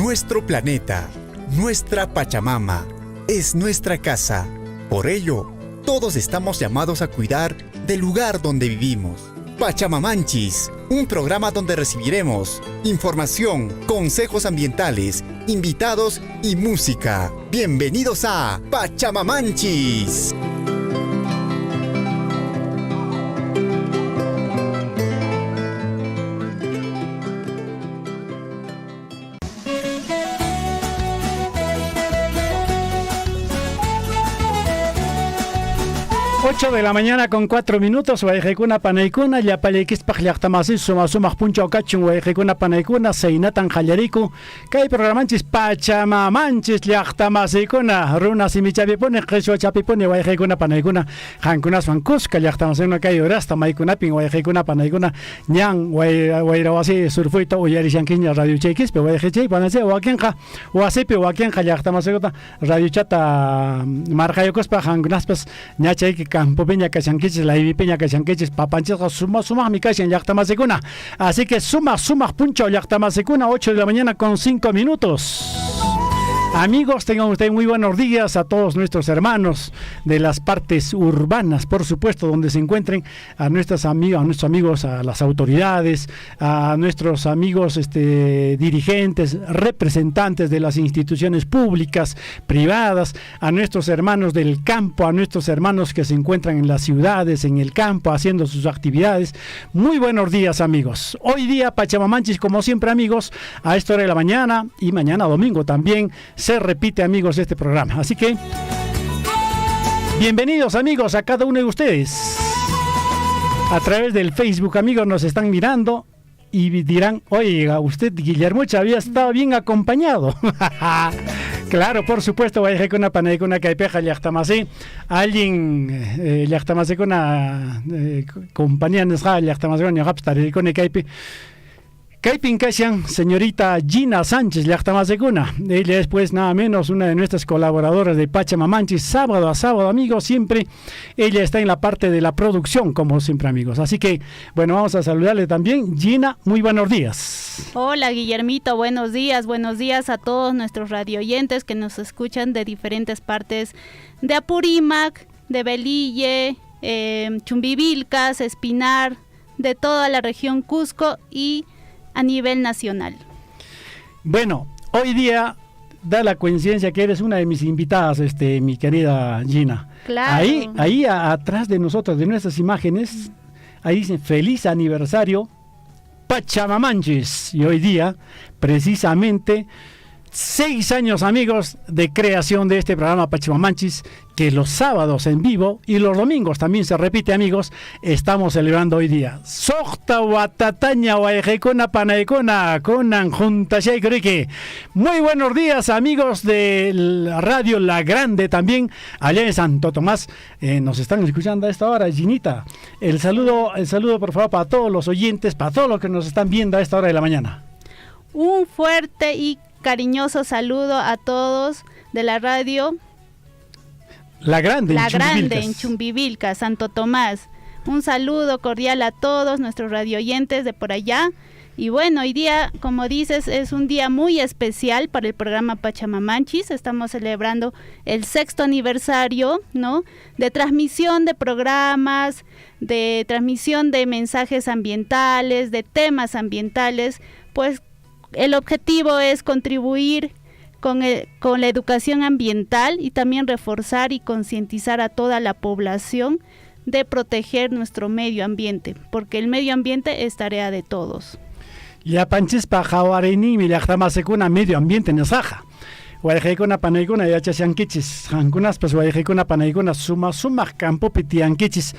Nuestro planeta, nuestra Pachamama, es nuestra casa. Por ello, todos estamos llamados a cuidar del lugar donde vivimos. Pachamamanchis, un programa donde recibiremos información, consejos ambientales, invitados y música. Bienvenidos a Pachamamanchis. 8 de la mañana con 4 minutos, Guayjecuna Panaykuna, Yapalequispaj Llaqtamasi, Sumaq Puncho Cachun, Guayjecuna Panaykuna, Seinatan Jallariku, Kay Programanchis Pachamamanchis Llaqtamasikuna, Runa Simichapipone, Qishwa Chapipone, Guayjecuna Panaykuna, Hankunas Fankuska, Llaqtamasina Kay Urasta, Maykunapin, Guayjecuna Panaykuna, Ñan, Guayrawasi, Surfuito, Uyarishanquiña, Radio Chequispe, Guayjechay, Panase, Huaquenja, Huasepe, Huaquenja, Llaqtamasikuta, Radio Chata, Marjayocospa, Hankunaspas, Ñachayki, Campo Peña Cachanquiches, la Ibi Peña Cachanquiches, Papanches, suma mi casa en Llaqtamasicuna. Así que suma puncho Llaqtamasicuna, 8 de la mañana con 5 minutos. Amigos, tengan ustedes muy buenos días a todos nuestros hermanos de las partes urbanas, por supuesto, donde se encuentren, a nuestros amigos, a las autoridades, a nuestros amigos dirigentes, representantes de las instituciones públicas, privadas, a nuestros hermanos del campo, a nuestros hermanos que se encuentran en las ciudades, en el campo, haciendo sus actividades. Muy buenos días, amigos. Hoy día, Pachamamanchis, como siempre, amigos, a esta hora de la mañana y mañana domingo también, se repite, amigos, este programa. Así que bienvenidos, amigos, a cada uno de ustedes. A través del Facebook, amigos, nos están mirando y dirán: oiga, usted, Guillermo, había estado bien acompañado. Claro, por supuesto, Guayjecuna Panaykuna Caipeja Llaqtamasi, alguien Llaqtamasicuna compañía Nesja Llaqtamasicuna Gapstaricone Caipe. Kaipin Kashan, señorita Gina Sánchez Llaqtamasicuna. Ella es, pues, nada menos una de nuestras colaboradoras de Pachamamanchis, sábado a sábado, amigos, siempre. Ella está en la parte de la producción, como siempre, amigos. Así que, bueno, vamos a saludarle también. Gina, muy buenos días. Hola, Guillermito, buenos días a todos nuestros radioyentes que nos escuchan de diferentes partes de Apurímac, de Velille, Chumbivilcas, Espinar, de toda la región Cusco y a nivel nacional. Bueno, hoy día da la coincidencia que eres una de mis invitadas, mi querida Gina. Claro. Ahí atrás de nosotros, de nuestras imágenes, ahí dice feliz aniversario Pachamamanchis. Y hoy día, precisamente, 6 años, amigos, de creación de este programa Pachamamanchis, que los sábados en vivo y los domingos también se repite, amigos, estamos celebrando hoy día. Sohta Watataña Guayjecuna Panaykuna Kunan Junta Shaykuriki. Muy buenos días, amigos de la radio La Grande, también allá en Santo Tomás. Nos están escuchando a esta hora, Ginita. El saludo, por favor, para todos los oyentes, para todos los que nos están viendo a esta hora de la mañana. Un fuerte y cariñoso saludo a todos de la radio La Grande en Chumbivilcas, Santo Tomás. Un saludo cordial a todos nuestros radioyentes de por allá. Y bueno, hoy día, como dices, es un día muy especial para el programa Pachamamanchis. Estamos celebrando el 6º aniversario, ¿no?, de transmisión de programas, de transmisión de mensajes ambientales, de temas ambientales. Pues el objetivo es contribuir con la educación ambiental y también reforzar y concientizar a toda la población de proteger nuestro medio ambiente, porque el medio ambiente es tarea de todos. Ya Panchispa Jawarini mi Llaqtamasicuna medio ambiente nesaja. Guayjecuna Panaykuna yachashankichis, Hankunas pues Guayjecuna Panaykuna suma campo pitiankichis.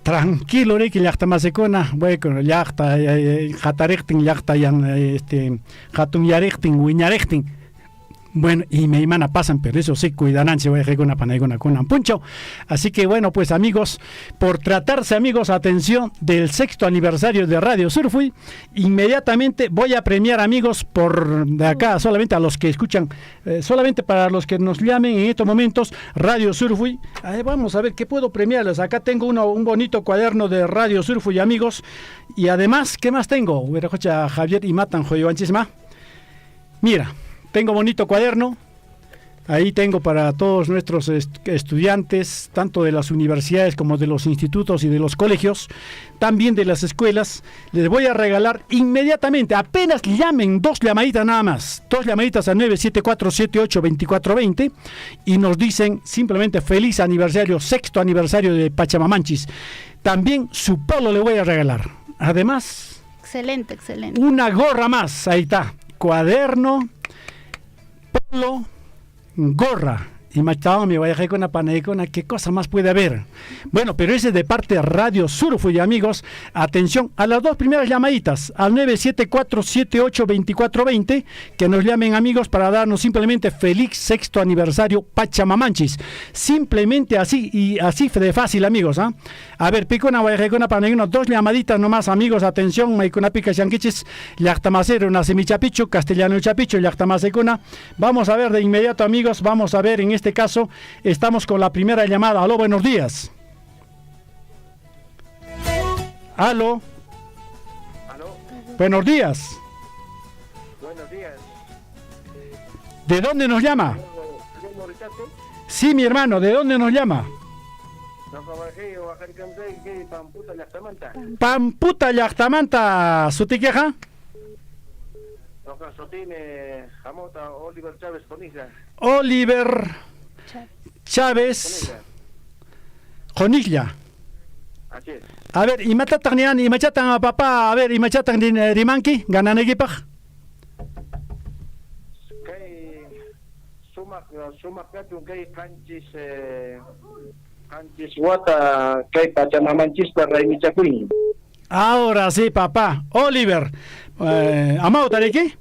Tranquilo reki Llaqtamasicuna, bueno, llaqta jatarektin llaqta yan hatun yarektin wiñarektin. Bueno, y me imana pasan, pero eso sí, cuidarán si voy a con una Panaykuna con un puncho. Así que bueno, pues amigos, por tratarse, amigos, atención, del 6º aniversario de Radio Surfui, inmediatamente voy a premiar, amigos, por de acá, solamente a los que escuchan, solamente para los que nos llamen en estos momentos, Radio Surfui. Vamos a ver qué puedo premiarles. Acá tengo un bonito cuaderno de Radio Surfui, amigos, y además, ¿qué más tengo? Javier y Matan Joyoanchisma. Mira, Tengo bonito cuaderno. Ahí tengo para todos nuestros estudiantes, tanto de las universidades como de los institutos y de los colegios, también de las escuelas. Les voy a regalar inmediatamente, apenas llamen, 2 llamaditas nada más, 2 llamaditas al 974782420 y nos dicen simplemente feliz aniversario, 6º aniversario de Pachamamanchis. También su polo le voy a regalar. Además, excelente, excelente. Una gorra más, ahí está, cuaderno, polo, gorra y machado me voy a dejar con una panecona, qué cosa más puede haber. Bueno, pero ese es de parte de Radio Surfui, amigos. Atención a las 2 primeras llamaditas al 974782420 que nos llamen, amigos, para darnos simplemente feliz 6º aniversario Pachamamanchis. Simplemente así y así de fácil, amigos, ¿ah? A ver, picona voy a dejar con una panecona, 2 llamaditas nomás, amigos. Atención, maicuna pica yanquichis, llactamacero, nacimichapichu, castellano chapichu, llactamacecuna. Vamos a ver de inmediato, amigos, vamos a ver en este caso, estamos con la primera llamada. Aló, buenos días. Aló. Aló. Buenos días. Buenos días. ¿De dónde nos llama? Sí, mi hermano, ¿de dónde nos llama? Pamputa Llactamanta, ¿su te queja? Oliver Chávez Conilla. Oliver Chávez Conilla. Así es. A ver, y matatan y machatan a papá, a ver, y machatan rimanki, ganan equipaj. Sumak katun kay kanchis wata kay Pachamamanchis para Michacuy. Ahora sí, papá. Oliver, ¿amado tariki?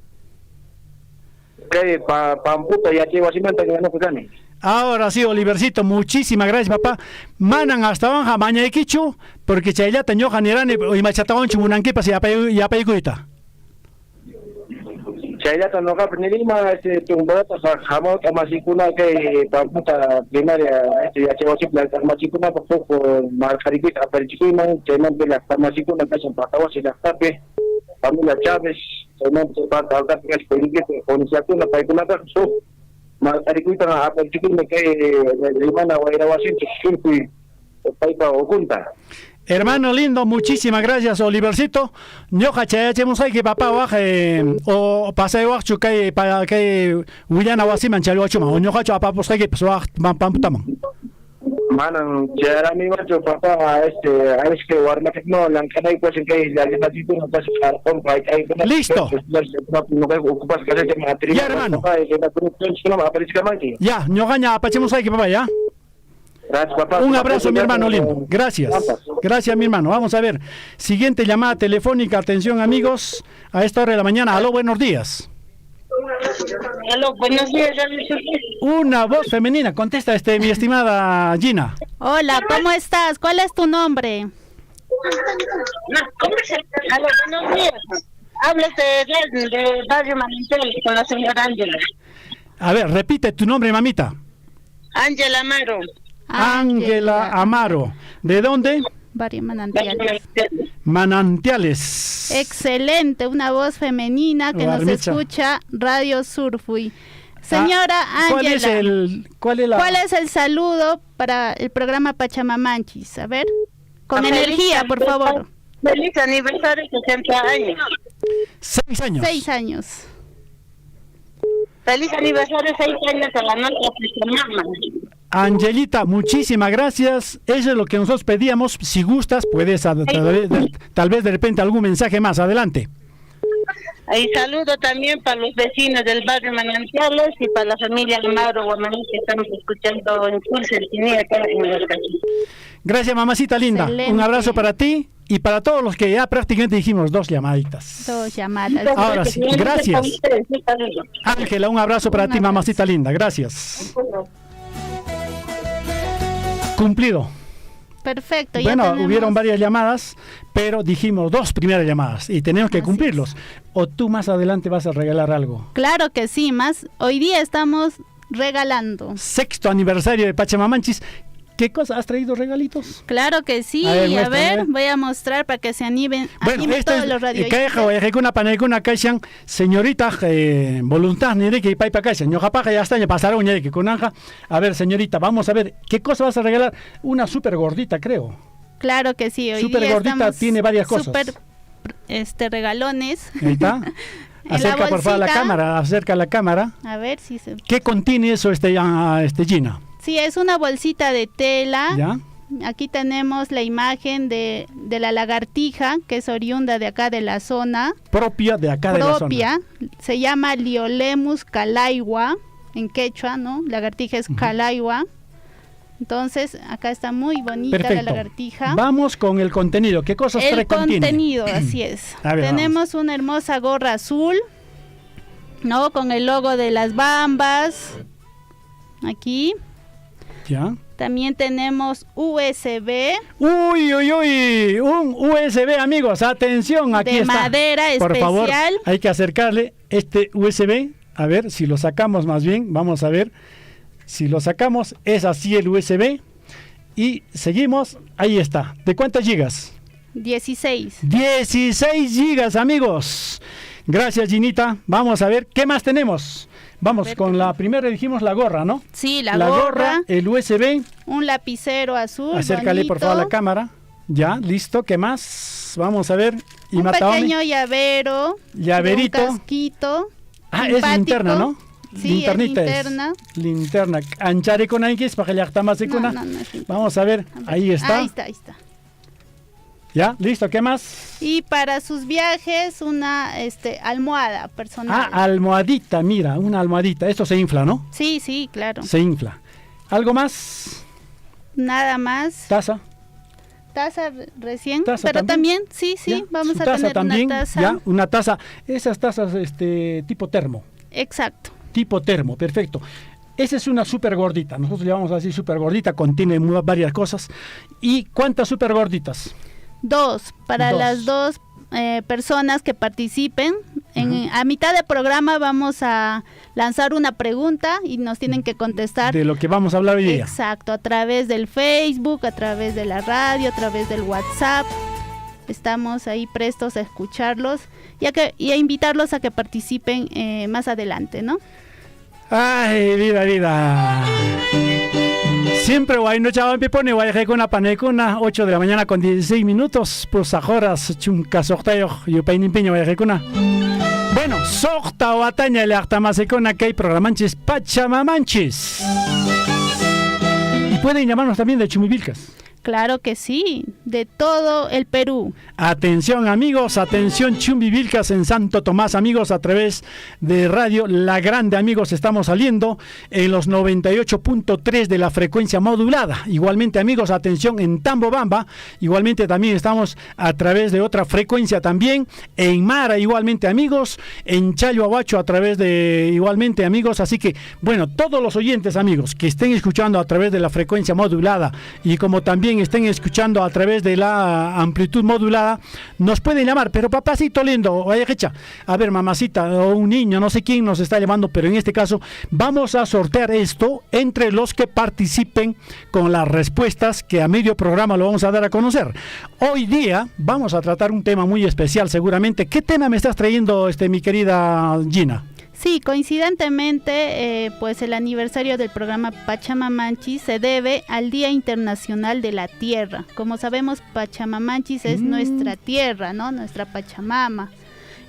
Kay pamputa ya lleva cimenta que no puede. Ahora sí, Olivercito, muchísimas gracias, papá. Manan hasta banja mañana quichu, porque chaylata ñoja nirani y machatawan chimunanki pasi ya payuita. Chaylata no cap ni lima tumbata jamot amasikuna que pamputa primaria ya lleva simple amasikuna poco marcarikit aperchikuna chayman de la amasikuna que son patawas y la tape familia Chávez chayman se pata alta que es película con siakuna paikuna so marcarikita na aperchikuna que limana guairawasin surfui paipa oculta. Hermano lindo, muchísimas gracias, Olivercito. Ñoja chayachemos hay que papá baje o pase wachu que para que Williana wasiman chalo chuma o ñoja cha papá pues que pues pam. Manan chara mi macho papá es que guarda que no lancana y pues que ya está tipo no pasa con hay listo. No ocupas que se material. Ya, hermano. Ya, ñoja apachemos hay que papá ya. Gracias, papá. Un abrazo, mi hermano lindo. Gracias. Gracias, mi hermano. Vamos a ver. Siguiente llamada telefónica. Atención, amigos. A esta hora de la mañana. Aló, buenos días. Aló, buenos días. Una voz femenina. Contesta, mi estimada Gina. Hola, ¿cómo estás? ¿Cuál es tu nombre? Aló, buenos días. Hablas de Barrio Manantiales con la señora Ángela. A ver, repite tu nombre, mamita. Ángela Amaro. Ángela Amaro. ¿De dónde? Barrio Manantiales. Manantiales. Excelente, una voz femenina que nos escucha Radio Surfui. Señora Ángela, ¿cuál es el saludo para el programa Pachamamanchis? A ver, con energía, por favor. Feliz aniversario, 60 años. 6 años. 6 años. Feliz aniversario, 6 años a la nuestra mamá. Angelita, muchísimas gracias. Eso es lo que nosotros pedíamos. Si gustas, puedes tal vez de repente algún mensaje más. Adelante. Y saludo también para los vecinos del barrio Manantiales y para la familia Amaro Guamaní que estamos escuchando en Pulse el Cine acá en la casa. Gracias, mamacita linda. Excelente. Un abrazo para ti y para todos los que ya prácticamente dijimos 2 llamaditas. 2 llamadas. Ahora sí, gracias. Ángela, un abrazo para ti, mamacita linda. Gracias. Cumplido. Perfecto. Bueno, hubieron varias llamadas, pero dijimos 2 primeras llamadas y tenemos que cumplirlos. ¿O tú más adelante vas a regalar algo? Claro que sí, más. Hoy día estamos regalando. 6º aniversario de Pachamamanchis. ¿Qué cosa? ¿Has traído regalitos? Claro que sí, a ver, voy a mostrar para que se animen todos los radioyentes. Señorita, voluntad, ni de que paipa casa, ño japaja ya está, ya pasaron, ya que con anja. A ver, señorita, vamos a ver, ¿qué cosa vas a regalar? Una súper gordita, creo. Claro que sí, hoy súper día gordita, tiene varias cosas. Súper regalones. Ahí está. Acerca por favor la cámara, acerca la cámara. A ver si se... ¿Qué contiene eso, Gina? Sí, es una bolsita de tela. ¿Ya? Aquí tenemos la imagen de la lagartija, que es oriunda de acá de la zona. Propia de acá de la zona. Se llama Liolemus calaiwa, en quechua, ¿no? Lagartija es calaiwa. Entonces, acá está muy bonita. Perfecto. La lagartija. Vamos con el contenido. ¿Qué cosas trae? El contenido, así es. A ver, tenemos una hermosa gorra azul, ¿no? Con el logo de las Bambas. Aquí. Ya. También tenemos USB. Uy, un USB, amigos, atención, aquí está. De madera por especial. Favor, hay que acercarle este USB, a ver si lo sacamos más bien, vamos a ver. Si lo sacamos, es así el USB. Y seguimos, ahí está. ¿De cuántas gigas? 16. 16 gigas, amigos. Gracias, Ginita. Vamos a ver, ¿qué más tenemos? Vamos con la primera, dijimos la gorra, ¿no? Sí, la gorra, el USB. Un lapicero azul. Acércale, bonito. por favor, a la cámara. Ya, listo. ¿Qué más? Vamos a ver. Un pequeño llavero. Llaverito. Un casquito. Es linterna, ¿no? Sí, linternita es linterna. Linterna. Anchare con Ankis para que ya está más secuna. Vamos a ver. Ahí está. Ahí está. Ya, listo, ¿qué más? Y para sus viajes, una almohada personal. Almohadita, mira, una almohadita. Esto se infla, ¿no? Sí, claro. Se infla. ¿Algo más? Nada más. ¿Taza? Taza recién, ¿Taza pero también, sí, ¿ya? Vamos a taza tener también, una taza. Ya, una taza. Esas tazas tipo termo. Exacto. Tipo termo, perfecto. Esa es una súper gordita. Nosotros le llamamos así súper gordita, contiene varias cosas. ¿Y cuántas súper gorditas? 2, para las 2 personas que participen. A mitad del programa vamos a lanzar una pregunta y nos tienen que contestar. De lo que vamos a hablar hoy día. Exacto, a través del Facebook, a través de la radio, a través del WhatsApp. Estamos ahí prestos a escucharlos y a invitarlos a que participen más adelante, ¿no? Ay, vida. Siempre guay no chaval pipone guay con una panecuna 8 de la mañana con 16 minutos pues horas chunca sorteo yo pain piño guay con bueno sorta o ataña le harta más con aquel programanches Pachamamanches y pueden llamarnos también de Chumivilcas. Claro que sí, de todo el Perú. Atención amigos, atención Chumbivilcas en Santo Tomás, amigos, a través de Radio La Grande, amigos, estamos saliendo en los 98.3 de la frecuencia modulada. Igualmente amigos, atención en Tambobamba, igualmente también estamos a través de otra frecuencia también, en Mara igualmente amigos, en Chayoahuacho a través de igualmente amigos, así que bueno, todos los oyentes amigos que estén escuchando a través de la frecuencia modulada y como también estén escuchando a través de la amplitud modulada, nos pueden llamar, pero papacito lindo, a ver mamacita o un niño, no sé quién nos está llamando, pero en este caso vamos a sortear esto entre los que participen con las respuestas que a medio programa lo vamos a dar a conocer. Hoy día vamos a tratar un tema muy especial seguramente. ¿Qué tema me estás trayendo, mi querida Gina? Sí, coincidentemente, pues el aniversario del programa Pachamamanchis se debe al Día Internacional de la Tierra. Como sabemos, Pachamamanchis es nuestra tierra, ¿no? Nuestra Pachamama,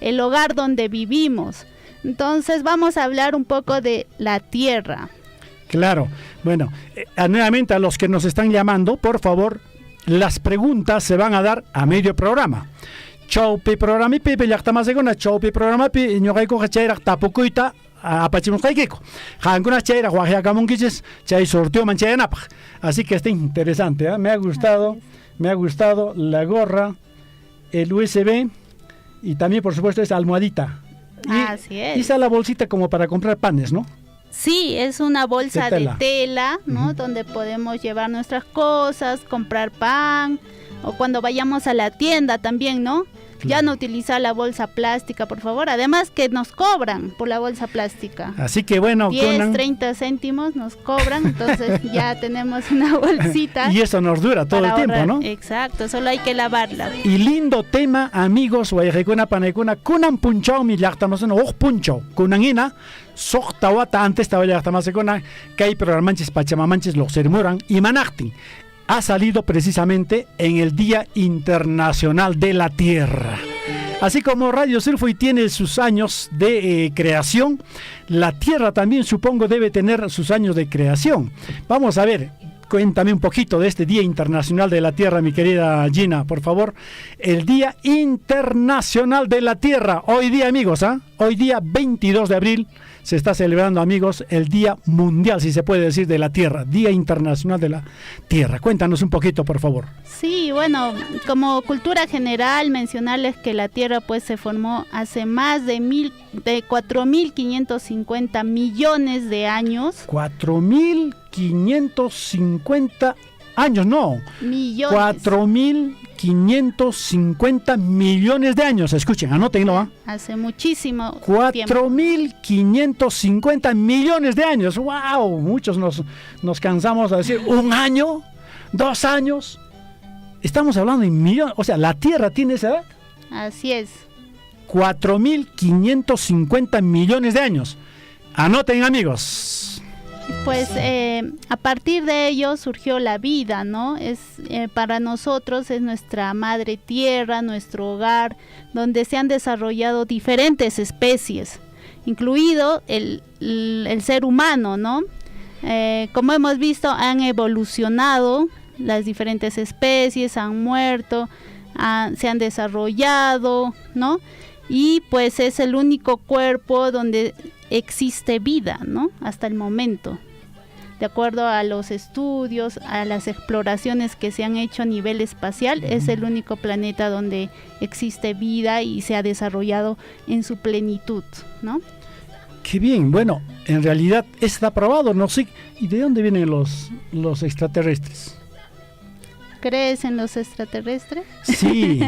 el hogar donde vivimos. Entonces vamos a hablar un poco de la tierra. Claro, bueno, nuevamente a los que nos están llamando, por favor, las preguntas se van a dar a medio programa. Chaupi programa pipe ya está más segunda chaupi programa pi no hay coger chaira tapukuita apachimos kaikeko jankuna chaira guajia kamunkiches chay sorteo manchaya napa. Así que está interesante, ¿eh? Me ha gustado la gorra, el USB y también por supuesto esa almohadita. Así es. Y esa la bolsita como para comprar panes, ¿no? Sí, es una bolsa de tela, ¿no? Donde podemos llevar nuestras cosas, comprar pan o cuando vayamos a la tienda también, ¿no? Ya no utilizar la bolsa plástica, por favor. Además que nos cobran por la bolsa plástica. Así que bueno, 10, 30 céntimos nos cobran, entonces ya tenemos una bolsita. Y eso nos dura todo el tiempo, ¿no? Exacto, solo hay que lavarla. Y lindo tema, amigos, guayajekuna, panaykuna, kunan punchaw mi llaqtamasuna, punchaw, kunanina, soqtawata antes estaba llaqtamasekuna, kay programanchis pachamamanchis los sermuran y manachtin. Ha salido precisamente en el Día Internacional de la Tierra. Así como Radio Surfo tiene sus años de creación, la Tierra también supongo debe tener sus años de creación. Vamos a ver, cuéntame un poquito de este Día Internacional de la Tierra, mi querida Gina, por favor. El Día Internacional de la Tierra, hoy día, amigos, hoy día 22 de abril, se está celebrando, amigos, el Día Mundial, si se puede decir, de la Tierra, Día Internacional de la Tierra. Cuéntanos un poquito, por favor. Sí, bueno, como cultura general, mencionarles que la Tierra pues se formó hace más de 4.550 millones de años. 4.550 años, no. Millones. 4.550 millones de años. Escuchen, anótenlo. Hace muchísimo 4.550 millones de años. ¡Wow! Muchos nos cansamos de decir, ¿un año? ¿2 años? Estamos hablando de millones. O sea, la Tierra tiene esa edad. Así es. 4.550 millones de años. Anoten, amigos. Pues a partir de ello surgió la vida, ¿no? Para nosotros es nuestra madre tierra, nuestro hogar, donde se han desarrollado diferentes especies, incluido el ser humano, ¿no? Como hemos visto, han evolucionado las diferentes especies, han muerto, se han desarrollado, ¿no? Y pues es el único cuerpo donde existe vida, ¿no? Hasta el momento. De acuerdo a los estudios, a las exploraciones que se han hecho a nivel espacial, es el único planeta donde existe vida y se ha desarrollado en su plenitud, ¿no? Qué bien, bueno, en realidad está probado, no sé. ¿Y de dónde vienen los extraterrestres? ¿Crees en los extraterrestres? Sí,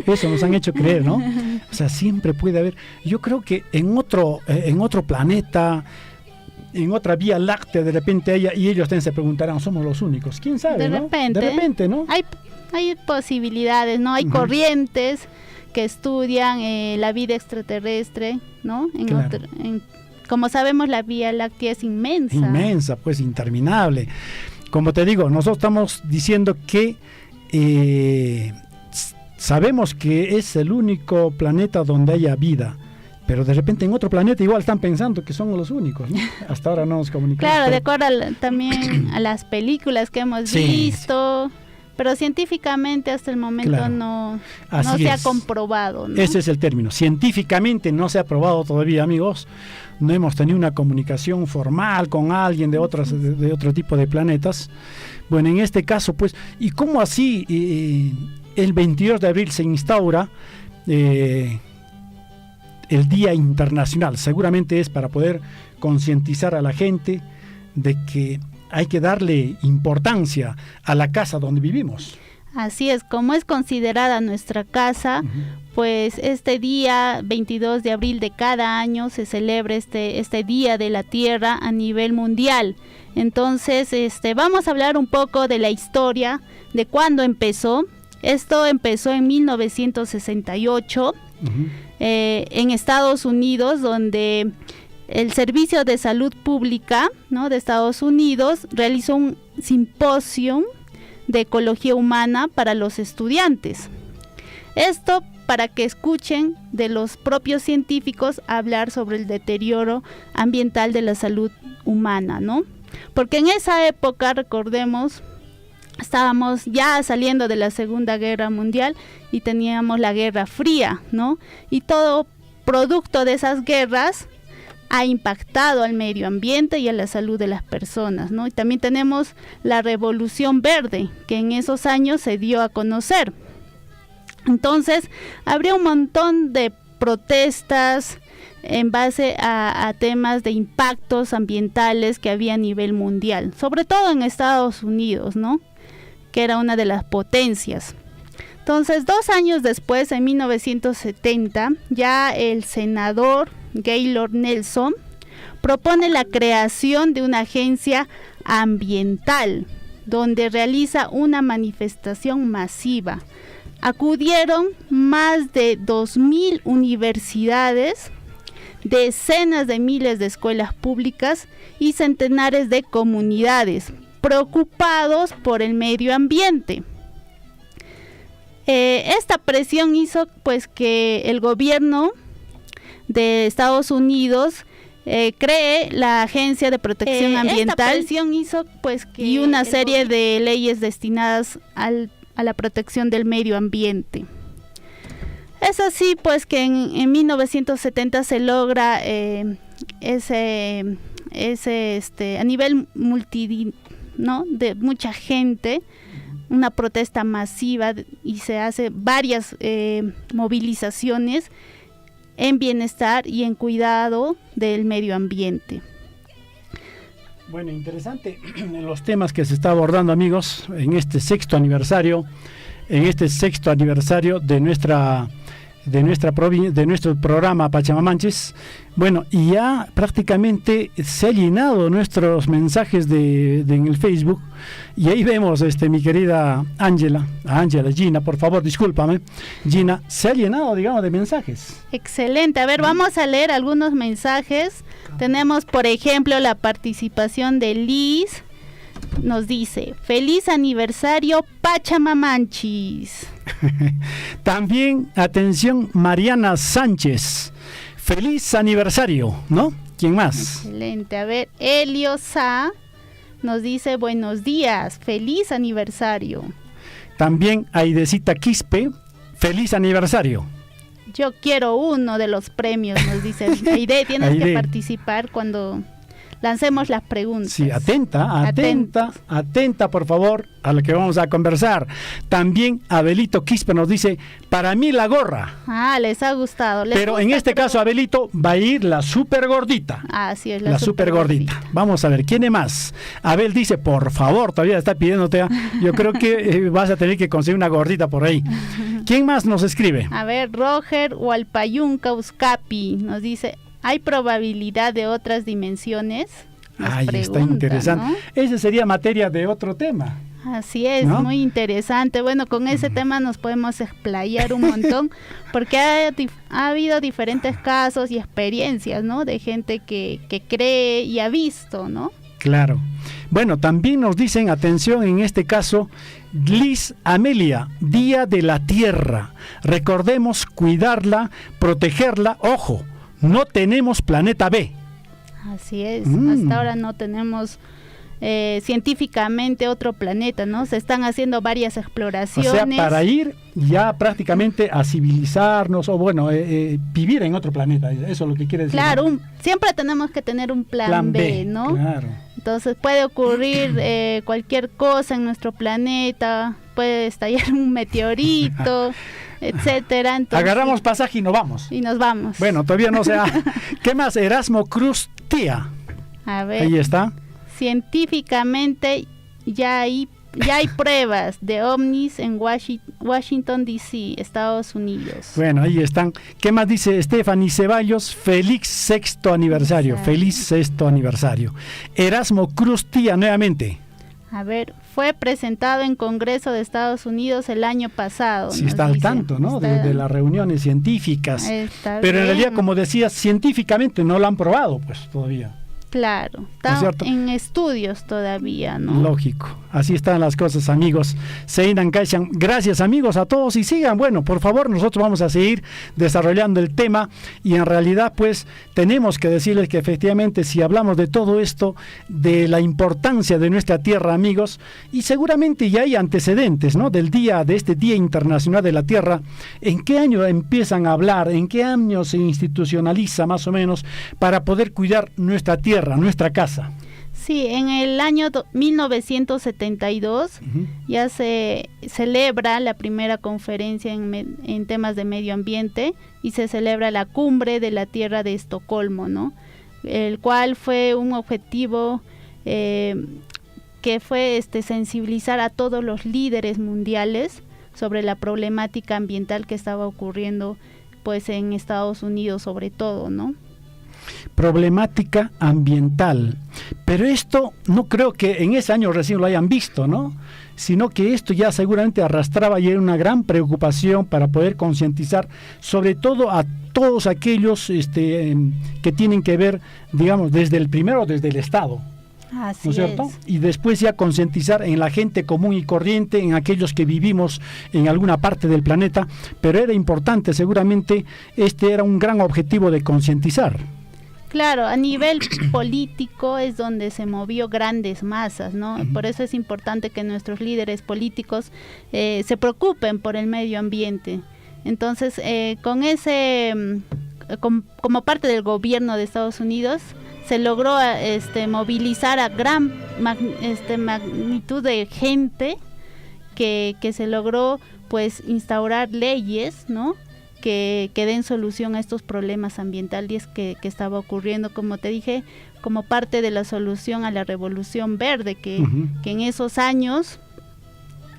eso nos han hecho creer, ¿no? O sea, siempre puede haber. Yo creo que en otro planeta, en otra vía láctea, de repente ellos también se preguntarán, ¿somos los únicos? ¿Quién sabe, no? De repente, ¿no? Hay posibilidades, ¿no? Hay corrientes que estudian la vida extraterrestre, ¿no? Claro. Como sabemos, la Vía Láctea es inmensa. Inmensa, pues interminable. Como te digo, nosotros estamos diciendo que sabemos que es el único planeta donde haya vida, pero de repente en otro planeta igual están pensando que somos los únicos, ¿no? Hasta ahora no nos comunicamos. Claro, de acuerdo también a las películas que hemos visto, pero científicamente hasta el momento no se ha comprobado, ¿no? Ese es el término. Científicamente no se ha probado todavía, amigos. No hemos tenido una comunicación formal con alguien de otro tipo de planetas. Bueno, en este caso, pues, ¿y cómo así el 22 de abril se instaura el Día Internacional? Seguramente es para poder concientizar a la gente de que hay que darle importancia a la casa donde vivimos. Así es, como es considerada nuestra casa, pues este día 22 de abril de cada año se celebra este Día de la Tierra a nivel mundial. Entonces, vamos a hablar un poco de la historia, de cuándo empezó. Esto empezó en 1968 en Estados Unidos, donde el Servicio de Salud Pública, ¿no?, de Estados Unidos realizó un simposio de ecología humana para los estudiantes. Esto para que escuchen de los propios científicos hablar sobre el deterioro ambiental de la salud humana, ¿no? Porque en esa época, recordemos, estábamos ya saliendo de la Segunda Guerra Mundial y teníamos la Guerra Fría, ¿no? Y todo producto de esas guerras ha impactado al medio ambiente y a la salud de las personas, ¿no? Y también tenemos la Revolución Verde, que en esos años se dio a conocer. Entonces, habría un montón de protestas en base a temas de impactos ambientales que había a nivel mundial, sobre todo en Estados Unidos, ¿no?, que era una de las potencias. Entonces, 2 años después, en 1970, ya el senador Gaylord Nelson propone la creación de una agencia ambiental, donde realiza una manifestación masiva. Acudieron más de 2.000 universidades, decenas de miles de escuelas públicas y centenares de comunidades preocupados por el medio ambiente. Esta presión hizo pues que el gobierno de Estados Unidos cree la Agencia de Protección Ambiental y una serie de leyes destinadas a la protección del medio ambiente. Es así pues que en 1970 se logra a nivel de mucha gente, una protesta masiva, y se hace varias movilizaciones en bienestar y en cuidado del medio ambiente. Bueno, interesante los temas que se está abordando, amigos, en este sexto aniversario de nuestro programa Pachamamanchis. Bueno, y ya prácticamente se ha llenado nuestros mensajes en el Facebook, y ahí vemos, mi querida Gina, por favor, discúlpame, Gina, se ha llenado, digamos, de mensajes. Excelente. A ver, vamos a leer algunos mensajes. Tenemos, por ejemplo, la participación de Liz. Nos dice: feliz aniversario Pachamamanchis. También, atención, Mariana Sánchez, feliz aniversario, ¿no? ¿Quién más? Excelente. A ver, Elio Sa nos dice: buenos días, feliz aniversario. También Aidecita Quispe, feliz aniversario. Yo quiero uno de los premios, nos dice Aide. Tienes que participar cuando lancemos las preguntas. Sí, atenta, por favor, a lo que vamos a conversar. También Abelito Quispe nos dice: para mí la gorra. Les ha gustado. Pero en este caso, Abelito, va a ir la super gordita. Así es, la super gordita. Vamos a ver, ¿quién es más? Abel dice: por favor, todavía está pidiéndote. Yo creo que vas a tener que conseguir una gordita por ahí. ¿Quién más nos escribe? A ver, Roger Hualpayunca Uzcapi nos dice: ¿hay probabilidad de otras dimensiones? Está interesante, ¿no? Esa sería materia de otro tema. Así es, ¿no? Muy interesante. Bueno, con ese tema nos podemos explayar un montón, porque ha habido diferentes casos y experiencias, ¿no? De gente que cree y ha visto, ¿no? Claro. Bueno, también nos dicen, atención, en este caso, Liz Amelia, Día de la Tierra. Recordemos cuidarla, protegerla. Ojo, no tenemos planeta B. Así es, hasta ahora no tenemos científicamente otro planeta, ¿no? Se están haciendo varias exploraciones. O sea, para ir ya prácticamente a civilizarnos, o bueno, vivir en otro planeta, eso es lo que quiere decir. Claro, ¿no? Siempre tenemos que tener un plan B, ¿no? Claro. Entonces puede ocurrir cualquier cosa en nuestro planeta, puede estallar un meteorito, etcétera. Entonces, agarramos pasaje y nos vamos. Bueno, todavía no sea. ¿Qué más? Erasmo Cruz Tía. A ver. Ahí está. Científicamente ya hay pruebas de ovnis en Washington D.C., Estados Unidos. Bueno, ahí están. ¿Qué más dice Stephanie Ceballos? Feliz sexto aniversario. Exacto. Feliz sexto aniversario. Erasmo Cruz Tía, nuevamente. A ver, fue presentado en Congreso de Estados Unidos el año pasado. Sí, está al tanto, ¿no? De las reuniones científicas. Pero en realidad, como decías, científicamente no lo han probado, pues, todavía. Claro, está en estudios todavía, ¿no? Lógico, así están las cosas, amigos. Seinan Kaishan, gracias, amigos, a todos, y sigan, bueno, por favor, nosotros vamos a seguir desarrollando el tema, y en realidad, pues, tenemos que decirles que efectivamente, si hablamos de todo esto, de la importancia de nuestra tierra, amigos, y seguramente ya hay antecedentes, ¿no? De este Día Internacional de la Tierra. ¿En qué año empiezan a hablar? ¿En qué año se institucionaliza, más o menos, para poder cuidar nuestra tierra, nuestra casa? Sí, en el año 1972 ya se celebra la primera conferencia en temas de medio ambiente, y se celebra la Cumbre de la Tierra de Estocolmo, ¿no? El cual fue un objetivo que fue sensibilizar a todos los líderes mundiales sobre la problemática ambiental que estaba ocurriendo pues en Estados Unidos sobre todo, ¿no? Problemática ambiental, pero esto no creo que en ese año recién lo hayan visto, ¿no? Sino que esto ya seguramente arrastraba y era una gran preocupación para poder concientizar, sobre todo a todos aquellos que tienen que ver, digamos, desde el Estado. Así ¿No es cierto? es. Y después ya concientizar en la gente común y corriente, en aquellos que vivimos en alguna parte del planeta, pero era importante, seguramente era un gran objetivo de concientizar. Claro, a nivel político es donde se movió grandes masas, ¿no? Uh-huh. Por eso es importante que nuestros líderes políticos se preocupen por el medio ambiente. Entonces, con ese, como parte del gobierno de Estados Unidos, se logró movilizar a gran magnitud de gente que se logró pues instaurar leyes, ¿no? Que den solución a estos problemas ambientales que estaba ocurriendo, como te dije, como parte de la solución a la revolución verde, que en esos años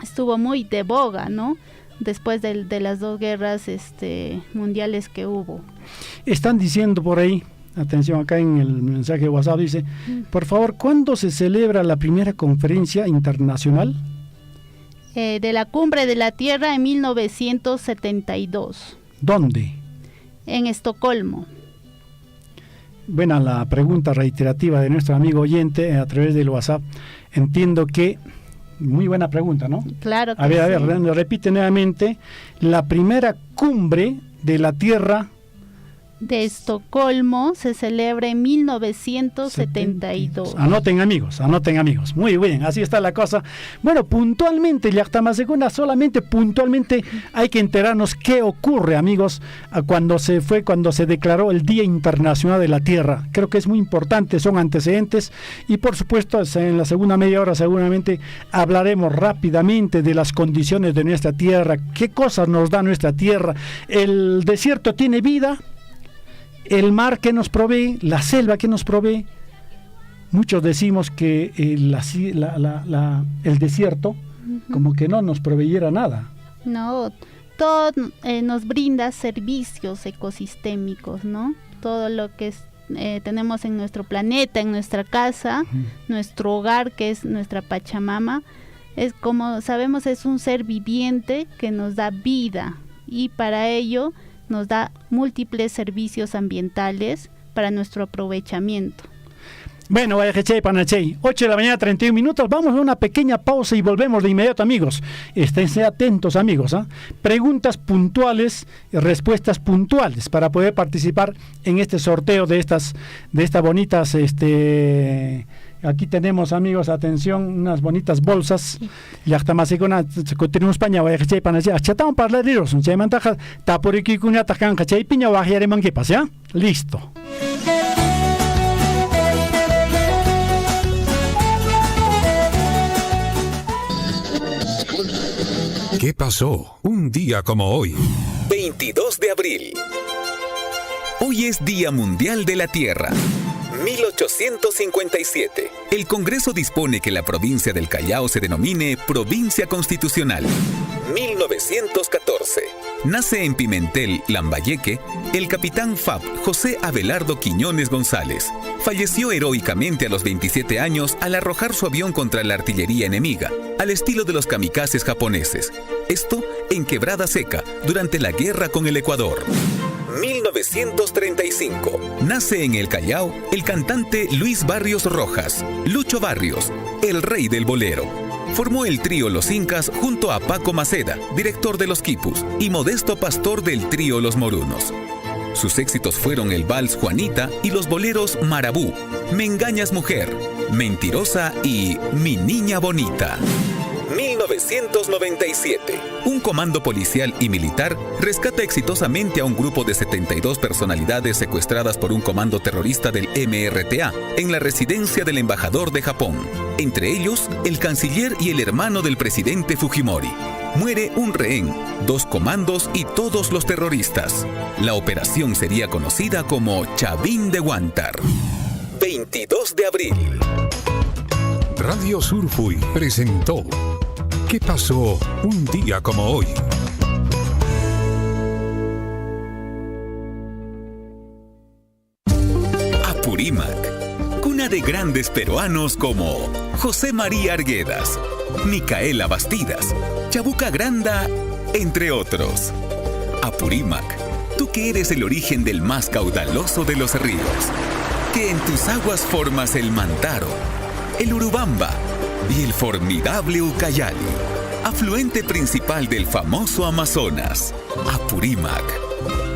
estuvo muy de boga, ¿no? Después de las dos guerras mundiales que hubo. Están diciendo por ahí, atención acá en el mensaje de WhatsApp, dice, por favor, ¿cuándo se celebra la primera conferencia internacional? De la Cumbre de la Tierra en 1972. ¿Dónde? En Estocolmo. Buena la pregunta reiterativa de nuestro amigo oyente a través del WhatsApp. Entiendo que, muy buena pregunta, ¿no? Claro que a ver, sí. Repite nuevamente, la primera cumbre de la Tierra de Estocolmo se celebra en 1972. Anoten amigos, muy bien, así está la cosa. Bueno, puntualmente, Llaqtamaseguna, solamente puntualmente hay que enterarnos qué ocurre, amigos, cuando se declaró el Día Internacional de la Tierra. Creo que es muy importante, son antecedentes, y por supuesto en la segunda media hora seguramente hablaremos rápidamente de las condiciones de nuestra tierra, qué cosas nos da nuestra tierra. El desierto tiene vida, el mar que nos provee, la selva que nos provee. Muchos decimos que el desierto como que no nos proveyera nada. No, todo nos brinda servicios ecosistémicos, ¿no? Todo lo que tenemos en nuestro planeta, en nuestra casa, nuestro hogar, que es nuestra Pachamama, es, como sabemos, es un ser viviente que nos da vida, y para ello nos da múltiples servicios ambientales para nuestro aprovechamiento. Bueno, 8 de la mañana, 31 minutos. Vamos a una pequeña pausa y volvemos de inmediato, amigos. Esténse atentos, amigos, ¿eh? Preguntas puntuales y respuestas puntuales para poder participar en este sorteo de estas bonitas, aquí tenemos, amigos, atención, unas bonitas bolsas. Y hasta más con tenemos España, voy a echar para allá. Chatamos para los un chaymantaja, taporiqui cuña tacan chay piña bajare manquepas, ¿ya? Listo. ¿Qué pasó un día como hoy? 22 de abril. Hoy es Día Mundial de la Tierra. 1857. El Congreso dispone que la provincia del Callao se denomine Provincia Constitucional. 1914. Nace en Pimentel, Lambayeque, el capitán FAB José Abelardo Quiñones González. Falleció heroicamente a los 27 años al arrojar su avión contra la artillería enemiga, al estilo de los kamikazes japoneses. Esto en Quebrada Seca, durante la guerra con el Ecuador. 1935. Nace en el Callao el cantante Luis Barrios Rojas, Lucho Barrios, el rey del bolero. Formó el trío Los Incas junto a Paco Maceda, director de Los Quipus, y Modesto Pastor del trío Los Morunos. Sus éxitos fueron el vals Juanita y los boleros Marabú, Me engañas mujer, Mentirosa y Mi niña bonita. 1997. Un comando policial y militar rescata exitosamente a un grupo de 72 personalidades secuestradas por un comando terrorista del MRTA en la residencia del embajador de Japón. Entre ellos, el canciller y el hermano del presidente Fujimori. Muere un rehén, 2 comandos y todos los terroristas. La operación sería conocida como Chavín de Huántar. 22 de abril. Radio Surfui presentó ¿Qué pasó un día como hoy? Apurímac, cuna de grandes peruanos como José María Arguedas, Micaela Bastidas, Chabuca Granda, entre otros. Apurímac, tú que eres el origen del más caudaloso de los ríos, que en tus aguas formas el Mantaro, el Urubamba y el formidable Ucayali, afluente principal del famoso Amazonas. Apurímac,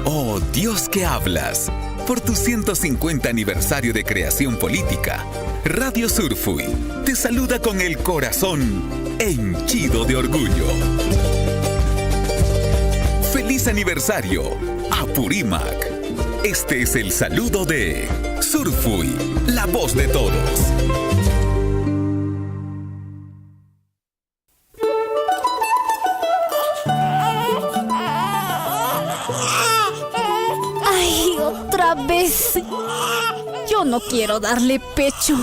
oh Dios que hablas, por tu 150 aniversario de creación política, Radio Surfui te saluda con el corazón henchido de orgullo. ¡Feliz aniversario, Apurímac! Este es el saludo de Surfui, la voz de todos. ¡Ay, otra vez! Yo no quiero darle pecho.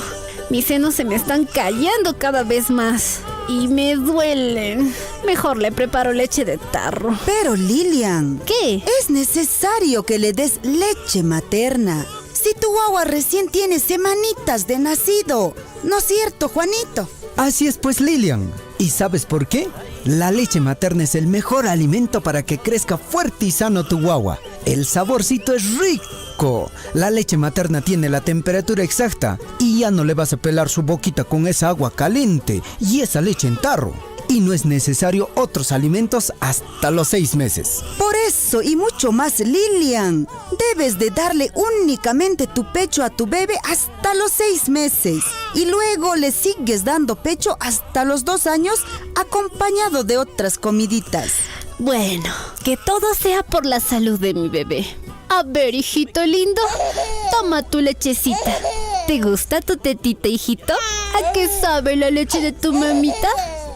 Mis senos se me están cayendo cada vez más y me duelen. Mejor le preparo leche de tarro. Pero Lilian, ¿qué? Es necesario que le des leche materna. Si tu guagua recién tiene semanitas de nacido. ¿No es cierto, Juanito? Así es pues, Lilian. ¿Y sabes por qué? La leche materna es el mejor alimento para que crezca fuerte y sano tu guagua. El saborcito es rico. La leche materna tiene la temperatura exacta y ya no le vas a pelar su boquita con esa agua caliente y esa leche en tarro. Y no es necesario otros alimentos hasta los 6 meses. Por eso y mucho más, Lilian, debes de darle únicamente tu pecho a tu bebé hasta los 6 meses. Y luego le sigues dando pecho hasta los 2 años acompañado de otras comiditas. Bueno, que todo sea por la salud de mi bebé. A ver, hijito lindo, toma tu lechecita. ¿Te gusta tu tetita, hijito? ¿A qué sabe la leche de tu mamita?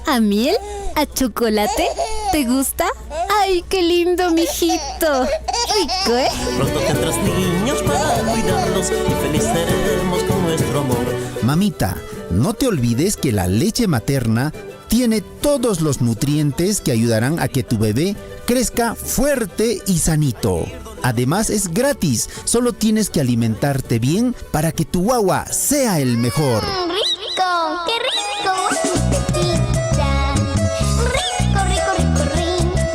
¿A miel? ¿A chocolate? ¿Te gusta? ¡Ay, qué lindo, mijito! Rico, ¿eh? Pronto tendrás niños para cuidarlos y feliz seremos con nuestro amor. Mamita, no te olvides que la leche materna tiene todos los nutrientes que ayudarán a que tu bebé crezca fuerte y sanito. Además es gratis, solo tienes que alimentarte bien para que tu guagua sea el mejor. ¡Rico! ¡Qué rico! Tetita. Rico, rico, rico, rico.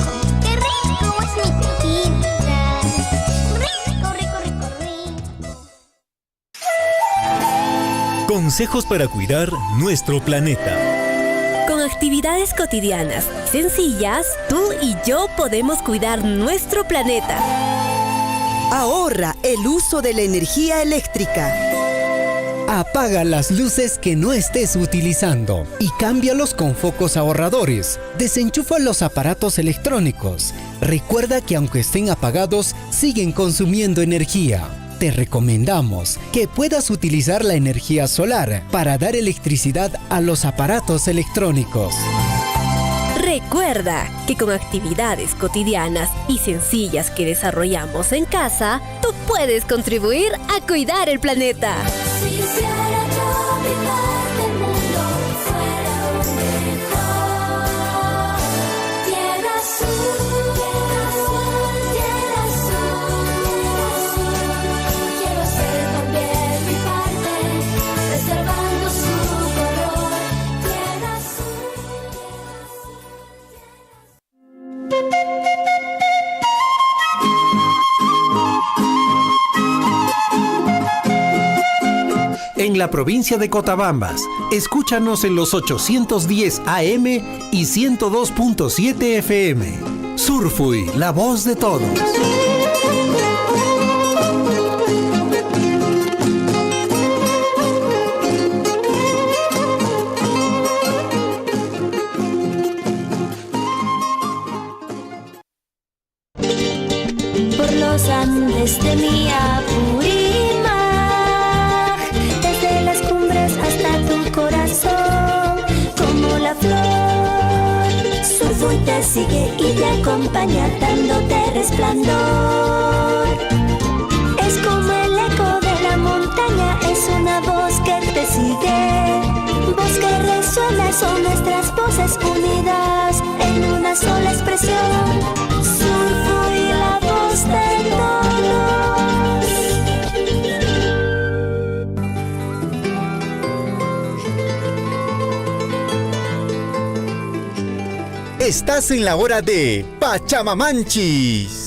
¡Qué rico es mi tetita! Rico, rico, rico, rico. Consejos para cuidar nuestro planeta. Con actividades cotidianas sencillas, tú y yo podemos cuidar nuestro planeta. Ahorra el uso de la energía eléctrica. Apaga las luces que no estés utilizando y cámbialos con focos ahorradores. Desenchufa los aparatos electrónicos. Recuerda que aunque estén apagados, siguen consumiendo energía. Te recomendamos que puedas utilizar la energía solar para dar electricidad a los aparatos electrónicos. Recuerda que con actividades cotidianas y sencillas que desarrollamos en casa, tú puedes contribuir a cuidar el planeta. Si quisiera yo habitar el mundo fuera un mejor. Tierra azul, tierra azul. Quiero hacer también mi parte, preservando su color. Tierra azul. En la provincia de Cotabambas, escúchanos en los 810 AM y 102.7 FM. Surfui, la voz de todos. Por los Andes de mi Apurímac, desde las cumbres hasta tu corazón, como la flor, Surfui te sigue y te acompaña dándote resplandor. Es como el eco de la montaña, es una voz que te sigue. voz que resuena son nuestras voces unidas en una sola expresión. Surfui, la voz de todos. Estás en la hora de Pachamamanchis.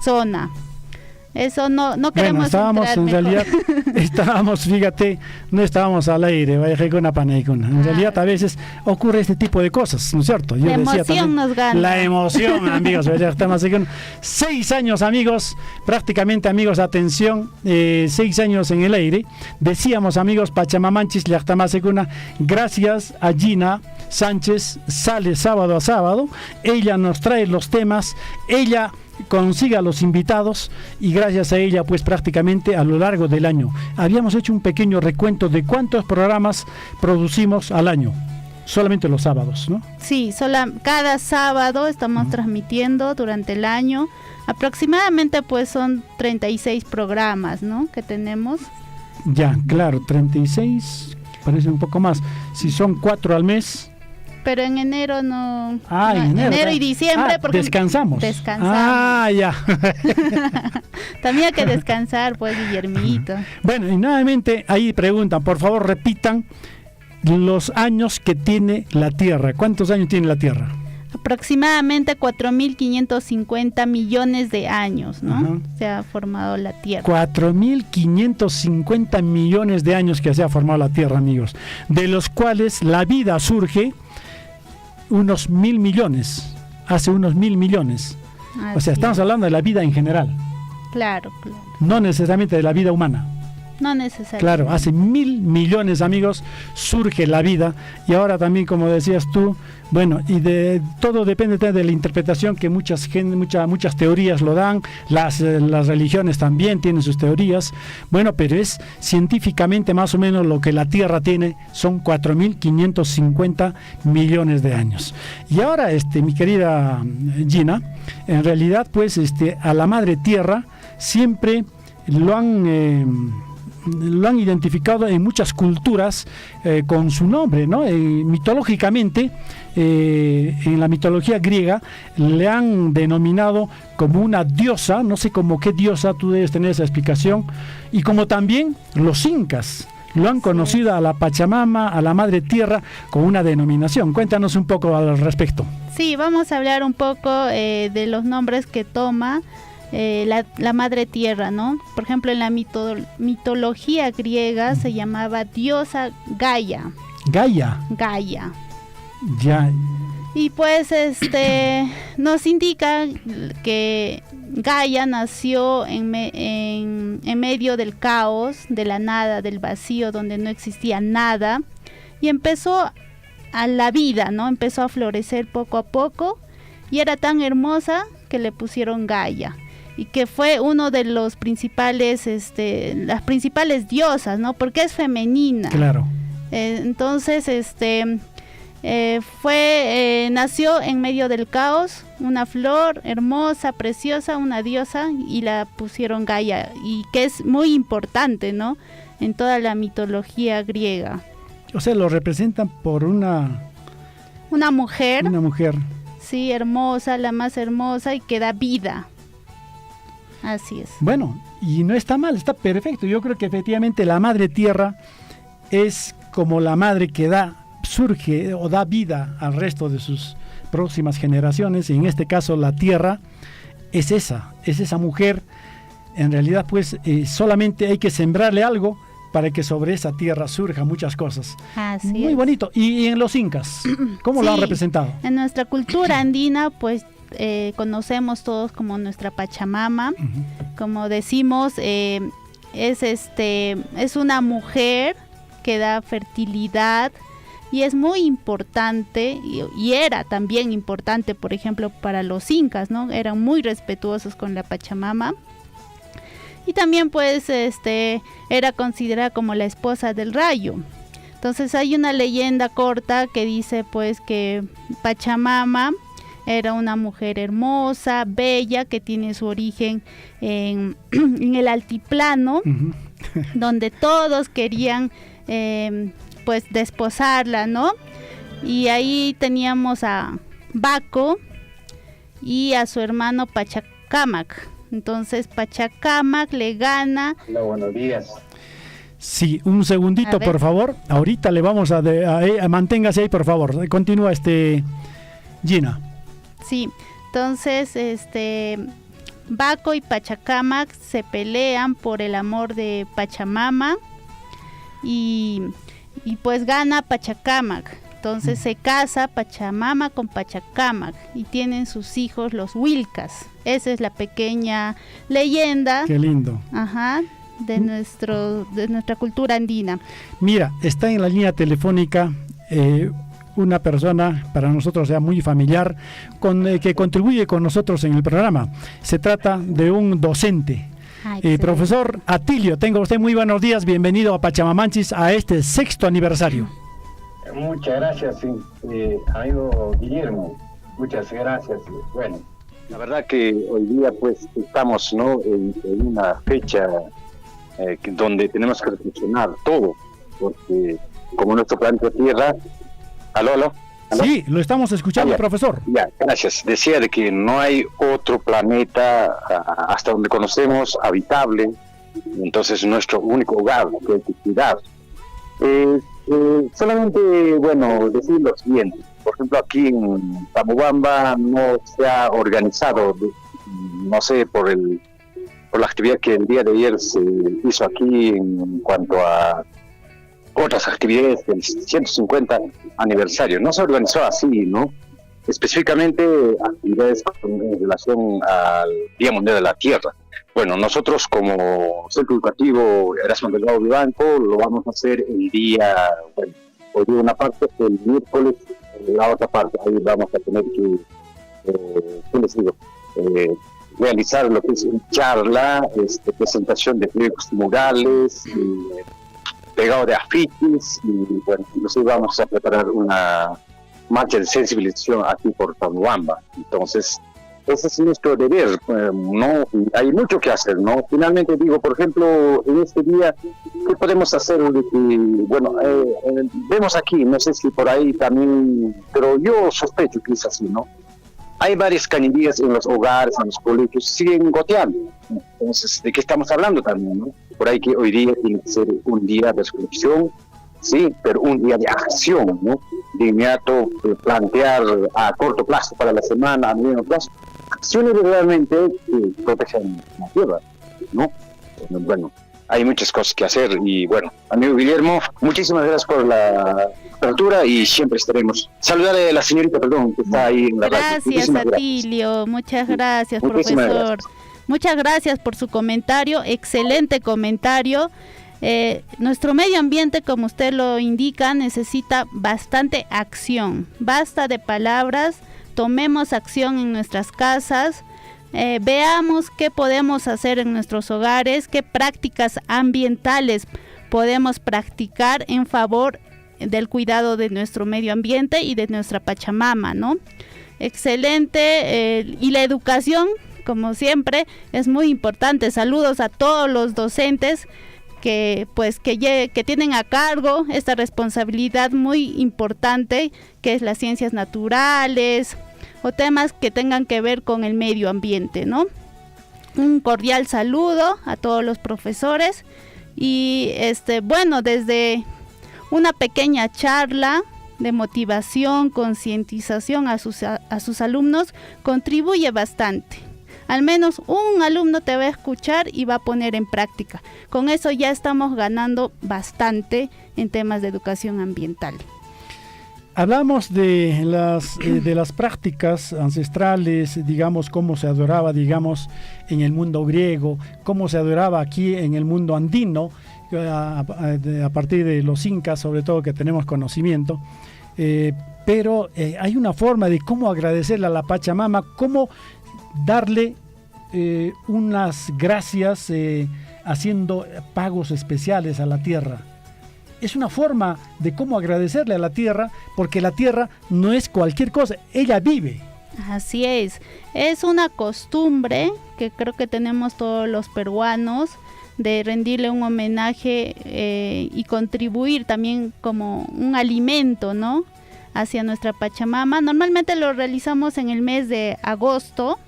Zona. Eso no queremos estábamos en mejor. realidad, fíjate, no estábamos al aire, en realidad a veces ocurre este tipo de cosas, ¿no es cierto? La emoción nos gana. La emoción, amigos, 6 años, amigos, prácticamente, amigos, atención, 6 años en el aire. Decíamos, amigos, Pachamamanchis, Llaqtamasecuna, gracias a Gina Sánchez, sale sábado a sábado, ella nos trae los temas, ella consiga los invitados y gracias a ella pues prácticamente a lo largo del año habíamos hecho un pequeño recuento de cuántos programas producimos al año, solamente los sábados, ¿no? Sí, cada sábado estamos transmitiendo durante el año, aproximadamente pues son 36 programas, ¿no? Que tenemos. Ya, claro, 36, parece un poco más, si son 4 al mes. Pero en enero no. Enero y diciembre porque descansamos. Ya. También hay que descansar, pues, Guillermito. Bueno, y nuevamente ahí preguntan, por favor repitan los años que tiene la Tierra. ¿Cuántos años tiene la Tierra? Aproximadamente 4.550 millones de años, ¿no? Se ha formado la Tierra. 4.550 millones de años que se ha formado la Tierra, amigos. De los cuales la vida surge unos 1.000 millones, hace unos 1.000 millones. O sea, estamos hablando de la vida en general. Claro. No necesariamente de la vida humana. No necesariamente. Claro, hace 1.000 millones, amigos, surge la vida. Y ahora también, como decías tú, bueno, y de todo depende de la interpretación que muchas teorías lo dan. Las religiones también tienen sus teorías. Bueno, pero es científicamente más o menos lo que la Tierra tiene, son 4.550 millones de años. Y ahora, mi querida Gina, en realidad, pues, a la Madre Tierra siempre lo han lo han identificado en muchas culturas con su nombre, ¿no? Mitológicamente, en la mitología griega, le han denominado como una diosa, no sé como qué diosa, tú debes tener esa explicación, y como también los incas lo han conocido a la Pachamama, a la Madre Tierra, con una denominación. Cuéntanos un poco al respecto. Sí, vamos a hablar un poco de los nombres que toma la Madre Tierra, ¿no? Por ejemplo, en la mitología griega se llamaba diosa Gaia. Gaia. Gaia. Ya. Y pues nos indica que Gaia nació en medio del caos, de la nada, del vacío, donde no existía nada, y empezó a la vida, ¿no? Empezó a florecer poco a poco, y era tan hermosa que le pusieron Gaia, y que fue uno de los principales, las principales diosas, ¿no? Porque es femenina. Claro. Entonces, nació en medio del caos, una flor hermosa, preciosa, una diosa, y la pusieron Gaia, y que es muy importante, ¿no? En toda la mitología griega. O sea, lo representan por una mujer. Una mujer. Sí, hermosa, la más hermosa, y que da vida. Así es. Bueno, y no está mal, está perfecto. Yo creo que efectivamente la Madre Tierra es como la madre que surge o da vida al resto de sus próximas generaciones, y en este caso la tierra es esa mujer. En realidad pues solamente hay que sembrarle algo para que sobre esa tierra surjan muchas cosas. Así muy es. Bonito. Y en los incas, ¿cómo lo han representado? En nuestra cultura andina pues conocemos todos como nuestra Pachamama. Como decimos, es una mujer que da fertilidad, y es muy importante, y era también importante, por ejemplo, para los incas, ¿no? Eran muy respetuosos con la Pachamama. Y también pues era considerada como la esposa del rayo. Entonces hay una leyenda corta que dice pues que Pachamama era una mujer hermosa, bella, que tiene su origen en el altiplano, donde todos querían pues desposarla, ¿no? Y ahí teníamos a Baco y a su hermano Pachacamac. Entonces Pachacamac le gana. Hola, buenos días. Sí, un segundito, por favor. Ahorita le vamos a manténgase ahí, por favor. Continúa Gina. Sí, entonces Baco y Pachacamac se pelean por el amor de Pachamama, y pues gana Pachacamac. Entonces se casa Pachamama con Pachacamac y tienen sus hijos los Huilcas. Esa es la pequeña leyenda. Qué lindo. Ajá, de nuestra cultura andina. Mira, está en la línea telefónica una persona para nosotros ya muy familiar, que contribuye con nosotros en el programa. Se trata de un docente. Profesor Atilio, tenga usted muy buenos días, bienvenido a Pachamamanchis a este 6º aniversario. Muchas gracias, amigo Guillermo, muchas gracias. Bueno, la verdad que hoy día pues estamos, ¿no?, en una fecha donde tenemos que reflexionar todo, porque como nuestro planeta Tierra. ¿Aló? Sí, lo estamos escuchando, profesor. Ya, gracias. Decía de que no hay otro planeta hasta donde conocemos habitable, entonces nuestro único hogar que hay que cuidar. Solamente, bueno, decir lo siguiente. Por ejemplo, aquí en Tamobamba no se ha organizado, no sé, por la actividad que el día de ayer se hizo aquí en cuanto a otras actividades del 150 aniversario. No se organizó así, ¿no? Específicamente actividades en relación al Día Mundial de la Tierra. Bueno, nosotros como Centro Educativo Erasmo Delgado Vivanco lo vamos a hacer el día, bueno, hoy día una parte, el miércoles la otra parte. Ahí vamos a tener que, ¿qué les digo? Realizar lo que es charla, presentación de proyectos murales, pegado de afiches, y bueno, inclusive vamos a preparar una marcha de sensibilización aquí por Tamobamba. Entonces, ese es nuestro deber, ¿no? Hay mucho que hacer, ¿no? Finalmente digo, por ejemplo, en este día, ¿qué podemos hacer? Bueno, vemos aquí, no sé si por ahí también, pero yo sospecho que es así, ¿no? Hay varias cañerías en los hogares, en los colegios, siguen goteando. Entonces, ¿de qué estamos hablando también, no? Por ahí que hoy día tiene que ser un día de reflexión, sí, pero un día de acción, ¿no? De inmediato plantear a corto plazo para la semana, a mediano plazo, acciones que realmente protegen la tierra, ¿no? Bueno, hay muchas cosas que hacer y bueno, amigo Guillermo, muchísimas gracias por la apertura y siempre estaremos. Saludar a la señorita, perdón, que está ahí en la radio. Gracias, Atilio, muchas gracias, profesor. Gracias. Muchas gracias por su comentario, excelente comentario. Nuestro medio ambiente, como usted lo indica, necesita bastante acción. Basta de palabras, tomemos acción en nuestras casas, veamos qué podemos hacer en nuestros hogares, qué prácticas ambientales podemos practicar en favor del cuidado de nuestro medio ambiente y de nuestra Pachamama, ¿no? Excelente, y la educación, como siempre, es muy importante. Saludos a todos los docentes que tienen a cargo esta responsabilidad muy importante, que es las ciencias naturales o temas que tengan que ver con el medio ambiente, ¿no? Un cordial saludo a todos los profesores y bueno, desde una pequeña charla de motivación, concientización a sus alumnos contribuye bastante. Al menos un alumno te va a escuchar y va a poner en práctica. Con eso ya estamos ganando bastante en temas de educación ambiental. Hablamos de las prácticas ancestrales, digamos, cómo se adoraba, digamos, en el mundo griego, cómo se adoraba aquí en el mundo andino, a partir de los incas, sobre todo, que tenemos conocimiento. Pero hay una forma de cómo agradecerle a la Pachamama, cómo darle unas gracias haciendo pagos especiales a la tierra. Es una forma de cómo agradecerle a la tierra, porque la tierra no es cualquier cosa, ella vive. Así es una costumbre que creo que tenemos todos los peruanos, de rendirle un homenaje y contribuir también como un alimento, ¿no?, hacia nuestra Pachamama. Normalmente lo realizamos en el mes de agosto,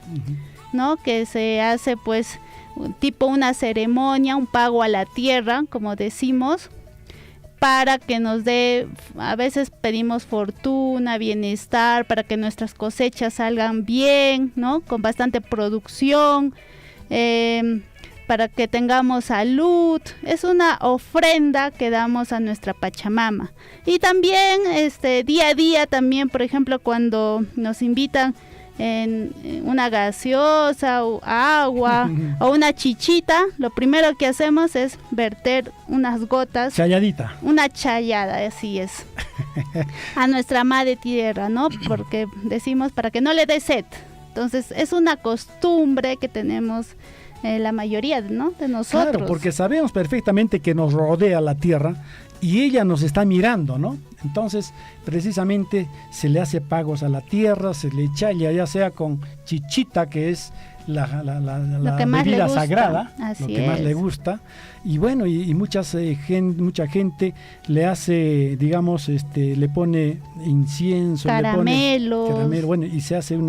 ¿no?, que se hace pues tipo una ceremonia, un pago a la tierra, como decimos, para que nos dé, a veces pedimos fortuna, bienestar, para que nuestras cosechas salgan bien, ¿no?, con bastante producción, para que tengamos salud. Es una ofrenda que damos a nuestra Pachamama. Y también día a día también, por ejemplo, cuando nos invitan en una gaseosa o agua o una chichita, lo primero que hacemos es verter unas gotas, chayadita, una chayada, así es, a nuestra madre tierra, ¿no? Porque decimos para que no le dé sed. Entonces es una costumbre que tenemos la mayoría, ¿no?, de nosotros. Claro, porque sabemos perfectamente que nos rodea la tierra y ella nos está mirando, ¿no? Entonces, precisamente se le hace pagos a la tierra, se le chaya, ya sea con chichita, que es la bebida sagrada, lo que más le gusta, y bueno, y mucha gente le hace, digamos, le pone incienso, caramelos, le pone caramelo, bueno, y se hace un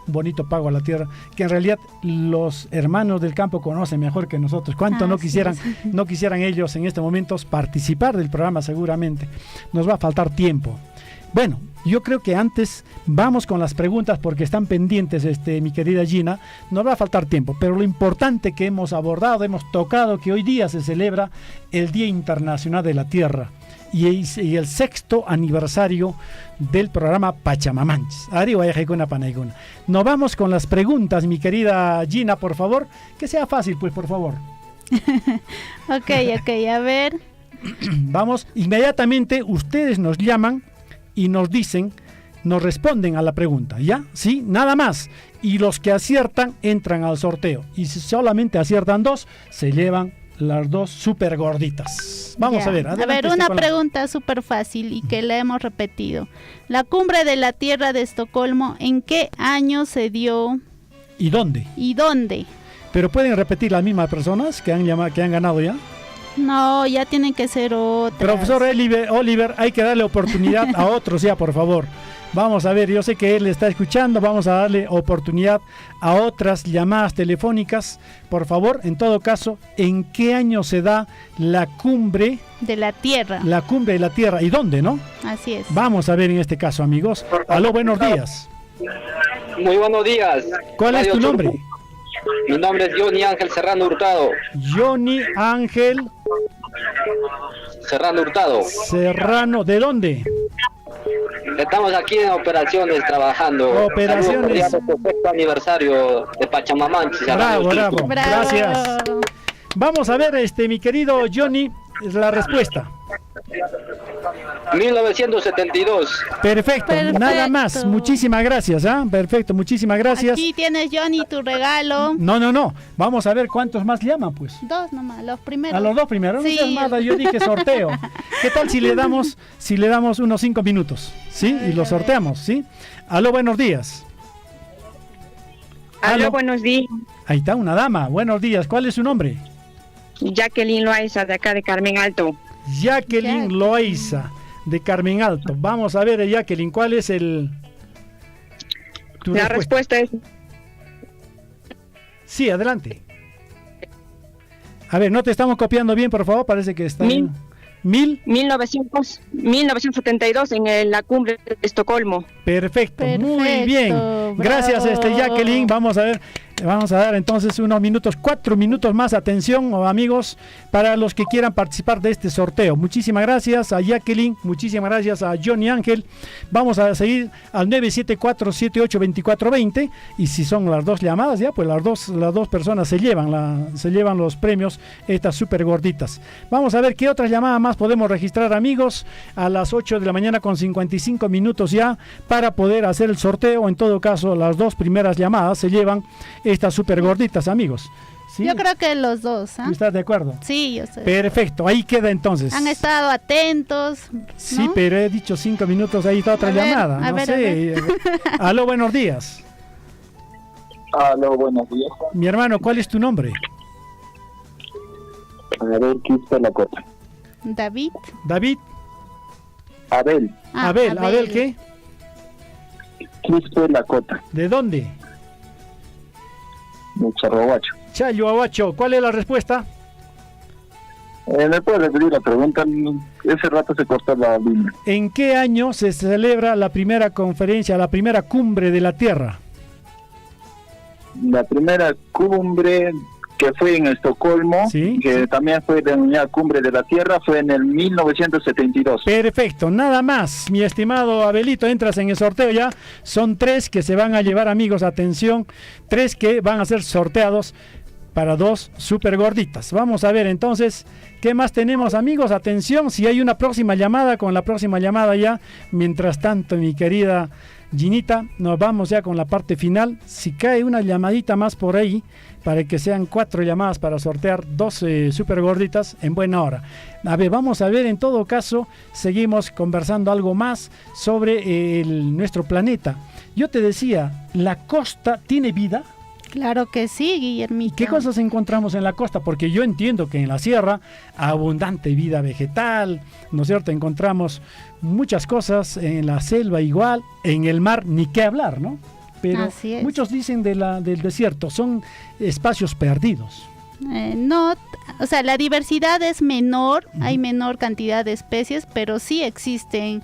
bonito pago a la tierra, que en realidad los hermanos del campo conocen mejor que nosotros. ¿Cuánto no quisieran ellos en este momento participar del programa? Seguramente nos va a faltar tiempo. Bueno, yo creo que antes vamos con las preguntas, porque están pendientes, mi querida Gina. Nos va a faltar tiempo, pero lo importante que hemos abordado, hemos tocado, que hoy día se celebra el Día Internacional de la Tierra y el 6º aniversario del programa Pachamamanchis. Nos vamos con las preguntas, mi querida Gina, por favor, que sea fácil, pues, por favor. Ok, a ver. Vamos, inmediatamente ustedes nos llaman y nos responden a la pregunta, ¿ya? Sí, nada más. Y los que aciertan entran al sorteo. Y si solamente aciertan 2, se llevan las dos súper gorditas. Vamos Ya. a ver. Adelante, una con la- pregunta súper fácil y que la hemos repetido. La cumbre de la Tierra de Estocolmo, ¿en qué año se dio ¿Y dónde? y dónde? Pero pueden repetir las mismas personas que han ganado ya. No, ya tienen que ser otras. Profesor Oliver, hay que darle oportunidad a otros ya, por favor. Vamos a ver, yo sé que él está escuchando, vamos a darle oportunidad a otras llamadas telefónicas. Por favor, en todo caso, ¿en qué año se da la cumbre? De la Tierra. La cumbre de la Tierra. ¿Y dónde, no? Así es. Vamos a ver en este caso, amigos. Aló, buenos días. Muy buenos días. ¿Cuál es Radio tu Sur. nombre? Mi nombre es Johnny Ángel Serrano Hurtado. Johnny Ángel Serrano Hurtado. Serrano, ¿de dónde? Estamos aquí en operaciones trabajando. Operaciones. Saludos por el sexto aniversario de Pachamamanchis. Bravo, bravo. Gracias. Vamos a ver, mi querido Johnny, la respuesta. 1972. Perfecto, nada más. Muchísimas gracias, ¿ah? Perfecto, muchísimas gracias. Aquí tienes, Johnny, tu regalo. No. Vamos a ver cuántos más llaman, pues. 2 nomás, los primeros. A los 2 primeros. Sí. No seas mala, yo dije sorteo. ¿Qué tal si le damos unos 5 minutos? ¿Sí? Y lo sorteamos, ¿sí? Aló, buenos días. Aló, buenos días. Ahí está una dama. Buenos días. ¿Cuál es su nombre? Jacqueline Loaiza, de acá de Carmen Alto. Jacqueline Loaiza, de Carmen Alto. Vamos a ver, Jacqueline, ¿cuál es tu La respuesta es... Sí, adelante. A ver, no te estamos copiando bien, por favor, parece que está... 1972 en la cumbre de Estocolmo. Perfecto, muy bien. Gracias, Jacqueline. Vamos a dar entonces unos minutos, 4 minutos más. Atención, amigos, para los que quieran participar de este sorteo. Muchísimas gracias a Jacqueline, muchísimas gracias a Johnny Ángel. Vamos a seguir al 974-782420 y si son las dos llamadas, ya pues las dos personas se llevan los premios, estas súper gorditas. Vamos a ver qué otras llamadas más podemos registrar, amigos, a las 8 de la mañana con 55 minutos ya para poder hacer el sorteo. En todo caso, las dos primeras llamadas se llevan estas súper gorditas, amigos. ¿Sí? Yo creo que los dos. ¿Estás de acuerdo? Sí, yo sé. Perfecto, ahí queda entonces. Han estado atentos, ¿no? Sí, pero he dicho 5 minutos, ahí está otra llamada. A ver. Aló, buenos días. Aló, buenos días. Mi hermano, ¿cuál es tu nombre? Abel Quispe La Cota. David. Abel. Abel, ¿qué? Quispe La Cota. ¿De dónde? De Charhuahuacho. Chayoahuacho, ¿cuál es la respuesta? ¿Me puede repetir la pregunta? Ese rato se cortó la línea. ¿En qué año se celebra la primera conferencia, la primera cumbre de la Tierra? La primera cumbre que fue en Estocolmo, que también fue denominada Cumbre de la Tierra, fue en el 1972. Perfecto, nada más, mi estimado Abelito, entras en el sorteo ya. Son 3 que se van a llevar, amigos, atención, 3 que van a ser sorteados para 2 súper gorditas. Vamos a ver entonces, ¿qué más tenemos, amigos? Atención, si hay una próxima llamada, con la próxima llamada ya. Mientras tanto, mi querida Ginita, nos vamos ya con la parte final. Si cae una llamadita más por ahí, para que sean 4 llamadas para sortear 2 súper gorditas en buena hora. A ver, vamos a ver, en todo caso, seguimos conversando algo más sobre nuestro planeta. Yo te decía, ¿la costa tiene vida? Claro que sí, Guillermito. ¿Qué cosas encontramos en la costa? Porque yo entiendo que en la sierra, abundante vida vegetal, ¿no es cierto? Encontramos muchas cosas, en la selva igual, en el mar ni qué hablar, ¿no? Pero muchos dicen del desierto, son espacios perdidos. No, o sea, la diversidad es menor, hay menor cantidad de especies, pero sí existen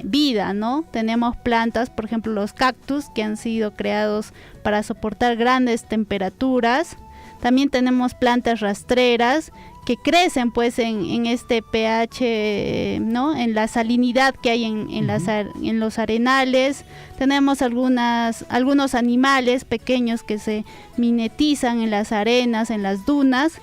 vida, ¿no? Tenemos plantas, por ejemplo, los cactus, que han sido creados para soportar grandes temperaturas. También tenemos plantas rastreras que crecen pues en este pH, ¿no? En la salinidad que hay en los arenales. Tenemos algunos animales pequeños que se mimetizan en las arenas, en las dunas.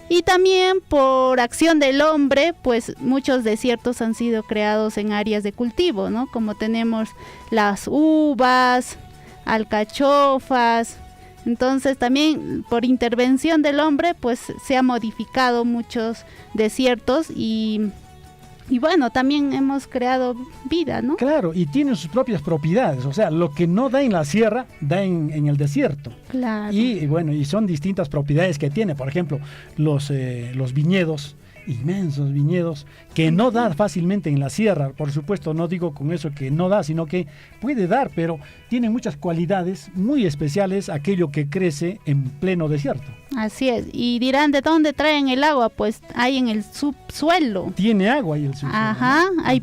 Y también por acción del hombre, pues muchos desiertos han sido creados en áreas de cultivo, ¿no? Como tenemos las uvas, alcachofas, Entonces también por intervención del hombre pues se ha modificado muchos desiertos y bueno, también hemos creado vida, ¿no? Claro, y tiene sus propias propiedades, o sea, lo que no da en la sierra, da en el desierto. Claro. Y bueno, y son distintas propiedades que tiene, por ejemplo, los viñedos, inmensos viñedos, que no da fácilmente en la sierra. Por supuesto, no digo con eso que no da, sino que puede dar, pero tiene muchas cualidades muy especiales aquello que crece en pleno desierto. Así es, y dirán, ¿de dónde traen el agua? Pues hay en el subsuelo. Tiene agua ahí el subsuelo. Ajá, ¿no? hay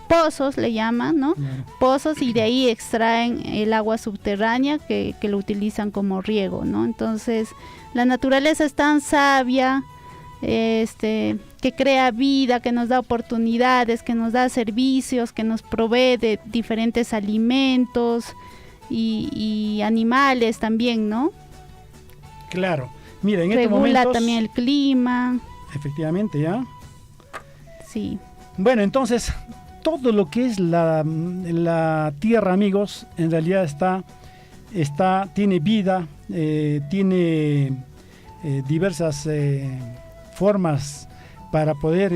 pozos, le llaman, ¿no? Claro. Pozos, y de ahí extraen el agua subterránea que lo utilizan como riego, ¿no? Entonces, la naturaleza es tan sabia, que crea vida, que nos da oportunidades, que nos da servicios, que nos provee de diferentes alimentos y animales también, ¿no? Claro. Mira, en estos Regula momentos, también el clima. efectivamente, ¿ya? Sí. Bueno, entonces, todo lo que es la tierra, amigos, en realidad tiene vida, tiene diversas formas para poder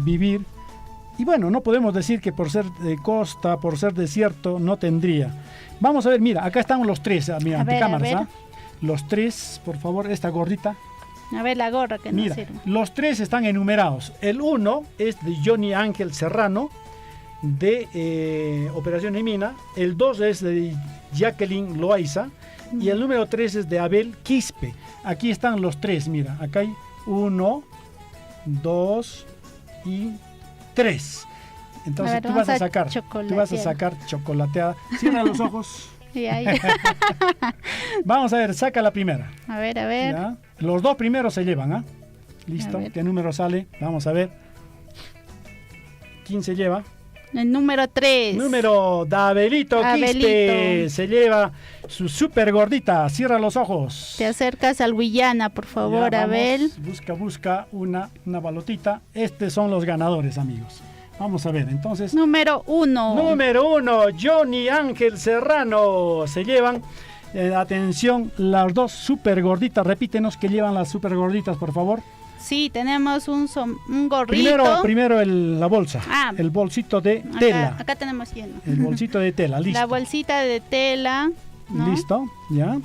vivir. Y bueno, no podemos decir que por ser costa, por ser desierto, no tendría. Vamos a ver, mira, acá están los tres, mira, ante cámaras, ¿ah? Los tres, por favor, esta gordita. A ver la gorra que mira, nos sirve. Los tres están enumerados. El 1 es de Johnny Ángel Serrano, de Operación Emina. El 2 es de Jacqueline Loaiza. Y el número 3 es de Abel Quispe. Aquí están los tres, mira, acá hay 1, 2 y 3. Entonces ver, tú vas a sacar chocolateada. Cierra los ojos. Vamos a ver, saca la primera. A ver. ¿Ya? Los dos primeros se llevan, ¿ah? Listo, ¿qué número sale? Vamos a ver. ¿Quién se lleva? El número 3. Número de Abelito Quispe. Se lleva su super gordita. Cierra los ojos. Te acercas al Huillana, por favor, ya, Abel. Busca una balotita. Estos son los ganadores, amigos. Vamos a ver, entonces. Número 1. Número 1, Johnny Ángel Serrano. Se llevan, atención, las dos super gorditas. Repítenos que llevan las super gorditas, por favor. Sí, tenemos un gorrito. Primero la bolsa. El bolsito de tela. Acá tenemos lleno. El bolsito de tela, listo. La bolsita de tela, ¿no? Listo, ya.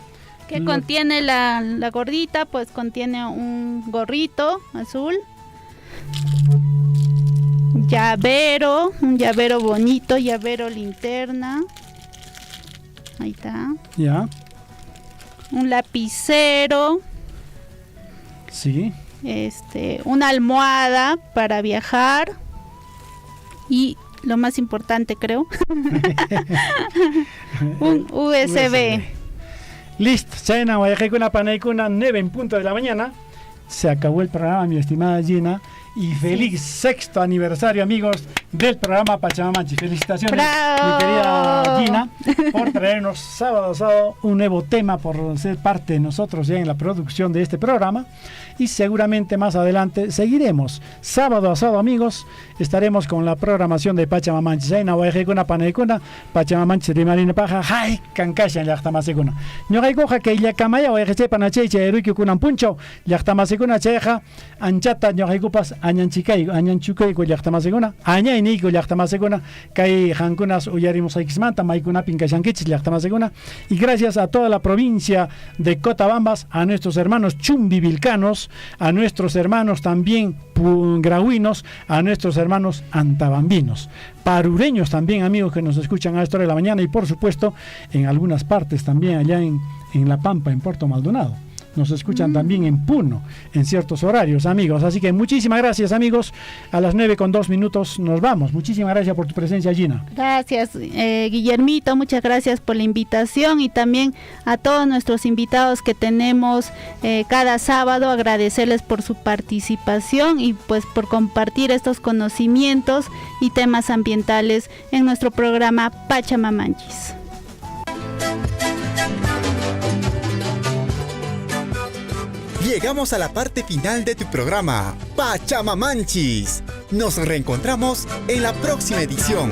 ¿Qué contiene la gordita? Pues contiene un gorrito azul. Un llavero bonito, llavero linterna. Ahí está. Ya. Un lapicero. Sí. Una almohada para viajar. Y lo más importante, creo, un USB. Listo. Chena, Guayajecuna, Panaicuna, 9 en punto de la mañana. Se acabó el programa, mi estimada Gina. Y feliz sexto aniversario, amigos, del programa Pachamamanchis. Felicitaciones, mi querida Gina, por traernos sábado a sábado un nuevo tema, por ser parte de nosotros ya en la producción de este programa. Y seguramente más adelante seguiremos. Sábado a sábado, amigos, estaremos con la programación de Pachamamanchis. Aina Guayajecuna, Panaicuna, Pachamamanchis de Marina Paja, Jai, Cancasha, Yachtamasecuna. Ñoraikoja, que Yacamaya, Guayajeche, Panachecha, Eruiki, Kunan Puncho, Yachtamasecuna, Cheja, Anchata, Ñoraikupas, Añanchucay, Yachtamasecuna, Añainico, Yachtamasecuna, Kai Jankunas, Uyarimos Xmanta, Maikuna, Pincashanquich, Yachtamasecuna. Y gracias a toda la provincia de Cotabambas, a nuestros hermanos chumbivilcanos, a nuestros hermanos también grauinos, a nuestros hermanos antabambinos, parureños también, amigos que nos escuchan a esta hora de la mañana, y por supuesto en algunas partes también allá en La Pampa, en Puerto Maldonado. Nos escuchan también en Puno, en ciertos horarios, amigos. Así que muchísimas gracias, amigos. A las 9:02 nos vamos. Muchísimas gracias por tu presencia, Gina. Gracias, Guillermito. Muchas gracias por la invitación, y también a todos nuestros invitados que tenemos cada sábado. Agradecerles por su participación y pues por compartir estos conocimientos y temas ambientales en nuestro programa Pachamamanchis. Llegamos a la parte final de tu programa, Pachamamanchis. Nos reencontramos en la próxima edición.